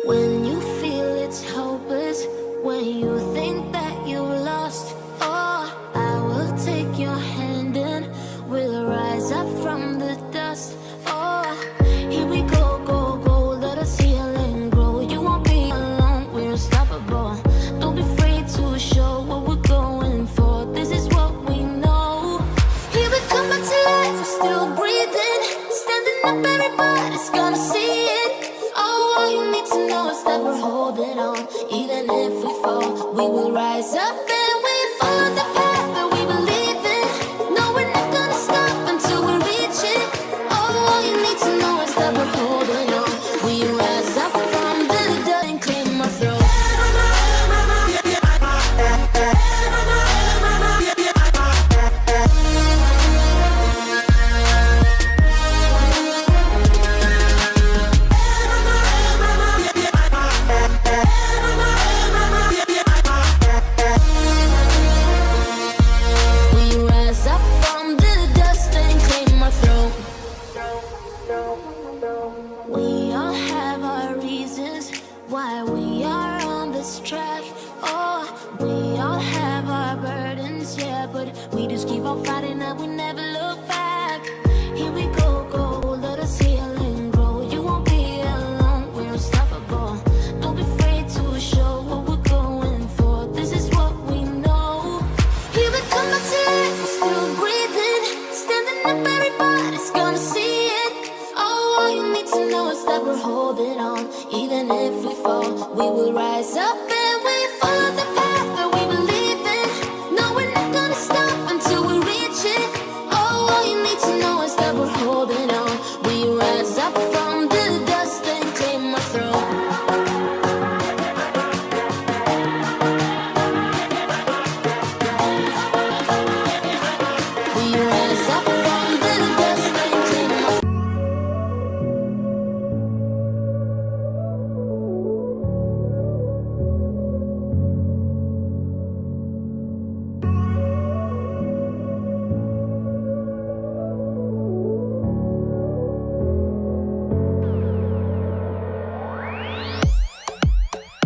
When you feel it's hopeless, when you think that you lost, oh, I will take your hand and we'll rise up from the dust. Oh, here we go, go, go, let us heal and grow. You won't be alone, we're unstoppable. Don't be afraid to show what we're going for. This is what we know. Here we come back to life, we're still breathing. Standing up, everybody's gonna see it. Oh, all you need to know is that we're holding on. Even if we fall, we will rise up and we follow the path that we believe in. No, we're not gonna stop until we reach it. Oh, all you need to know is that we're holding on. We rise up from the dust and claim our throne. We all have our reasons why we are on this track. Oh, we all have our burdens, yeah, but we just keep on fighting and we never look back. Here we go, go, let us heal and grow. You won't be alone, we're unstoppable. Don't be afraid to show what we're going for. This is what we know. Here we come back to life, we're still breathing. Standing up, everybody's gonna see it. Oh, all you need to know is that we're holding on. Even if we fall, we will rise up